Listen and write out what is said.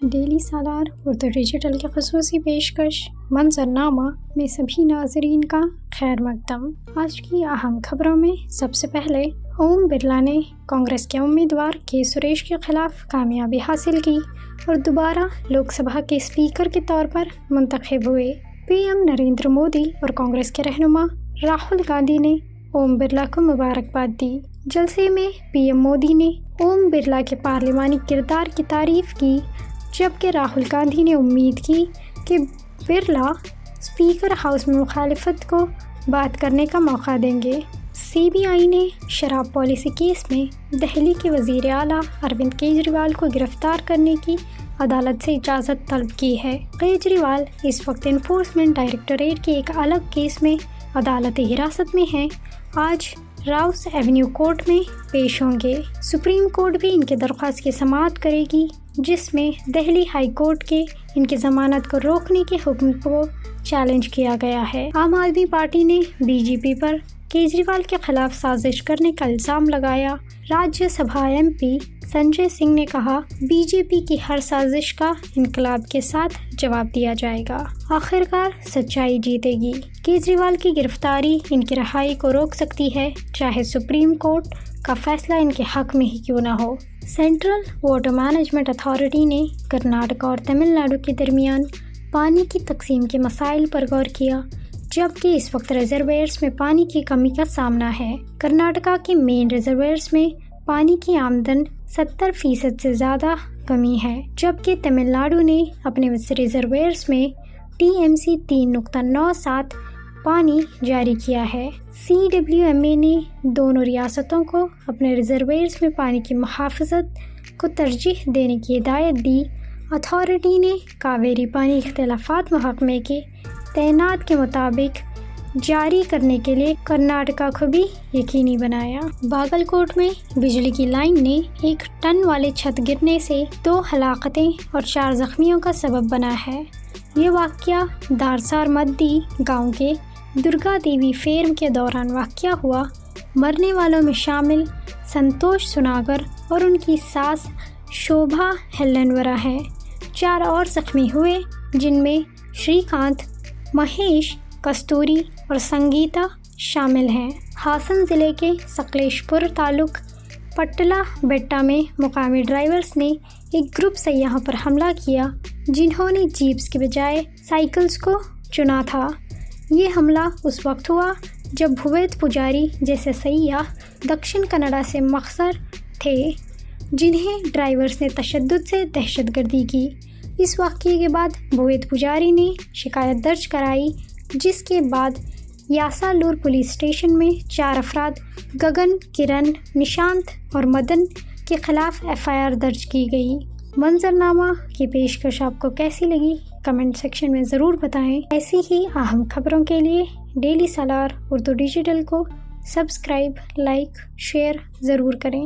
Daily سالار Urdu digital کی خصوصی پیشکش منظرنامہ میں سبھی ناظرین کا خیر مقدم۔ آج کی اہم خبروں میں سب سے پہلے اوم برلا نے کانگریس کے امیدوار کے سریش کے خلاف کامیابی حاصل کی اور دوبارہ لوک سبھا کے اسپیکر کے طور پر منتخب ہوئے۔ پی ایم نریندر مودی اور کانگریس کے رہنما راہل گاندھی نے اوم برلا کو مبارکباد دی۔ جلسے میں پی ایم مودی نے اوم برلا کے پارلیمانی کردار کی تعریف کی، جبکہ راہل گاندھی نے امید کی کہ برلا اسپیکر ہاؤس میں مخالفت کو بات کرنے کا موقع دیں گے۔ سی بی آئی نے شراب پالیسی کیس میں دہلی کے وزیر اعلیٰ اروند کیجریوال کو گرفتار کرنے کی عدالت سے اجازت طلب کی ہے۔ کیجریوال اس وقت انفورسمنٹ ڈائریکٹوریٹ کے ایک الگ کیس میں عدالتی حراست میں ہیں۔ آج راؤس ایونیو کورٹ میں پیش ہوں گے۔ سپریم کورٹ بھی ان کی درخواست کی سماعت کرے گی، جس میں دہلی ہائی کورٹ کے ان کی ضمانت کو روکنے کے حکم کو چیلنج کیا گیا ہے۔ عام آدمی پارٹی نے بی جے پی پر کیجریوال کے خلاف سازش کرنے کا الزام لگایا۔ راجیہ سبھا ایم پی سنجے سنگھ نے کہا، بی جے پی کی ہر سازش کا انقلاب کے ساتھ جواب دیا جائے گا۔ آخرکار سچائی جیتے گی۔ کیجریوال کی گرفتاری ان کی رہائی کو روک سکتی ہے، چاہے سپریم کورٹ کا فیصلہ ان کے حق میں ہی کیوں نہ ہو۔ سینٹرل واٹر مینجمنٹ اتھارٹی نے کرناٹک اور تمل ناڈو کے درمیان پانی کی تقسیم کے مسائل پر غور کیا، جبکہ اس وقت ریزرویئرز میں پانی کی کمی کا سامنا ہے۔ کرناٹکا کے مین ریزرویئرز میں پانی کی آمدن 70% سے زیادہ کمی ہے، جبکہ تمل ناڈو نے اپنے ریزرویئرز میں ٹی ایم سی 3.97 پانی جاری کیا ہے۔ سی ڈبلیو ایم اے نے دونوں ریاستوں کو اپنے ریزرویئرز میں پانی کی محافظت کو ترجیح دینے کی ہدایت دی۔ اتھارٹی نے کاویری پانی اختلافات محکمے کے تعینات کے مطابق جاری کرنے کے لیے کرناٹکا کو بھی یقینی بنایا۔ باگل کوٹ میں بجلی کی لائن نے 1 ٹن والے چھت گرنے سے 2 ہلاکتیں اور 4 زخمیوں کا سبب بنا ہے۔ یہ واقعہ دارسار مدی گاؤں کے درگا دیوی فیئر کے دوران واقع ہوا۔ مرنے والوں میں شامل سنتوش سناگر اور ان کی ساس شوبھا ہیلنورا ہیں۔ 4 اور زخمی ہوئے، جن میں شری کانت، مہیش، کستوری اور سنگیتا شامل ہیں۔ ہاسن ضلع کے سکلیش پور تعلق پٹلا بیٹا میں مقامی ڈرائیورز نے ایک گروپ سیاحوں پر حملہ کیا، جنہوں نے جیپس کے بجائے سائیکلز کو چنا تھا۔ یہ حملہ اس وقت ہوا جب بھویت پجاری جیسے سیاح دکشن کنڈا سے مخصر تھے، جنہیں ڈرائیورز نے تشدد سے دہشت گردی کی۔ اس واقعے کے بعد بھویت پجاری نے شکایت درج کرائی، جس کے بعد یاسالور پولیس اسٹیشن میں 4 افراد گگن، کرن، نشانت اور مدن کے خلاف ایف آئی آر درج کی گئی۔ منظرنامہ کی پیشکش آپ کو کیسی لگی؟ کمنٹ سیکشن میں ضرور بتائیں۔ ایسی ہی اہم خبروں کے لیے ڈیلی سالار اردو ڈیجیٹل کو سبسکرائب، لائک، شیئر ضرور کریں۔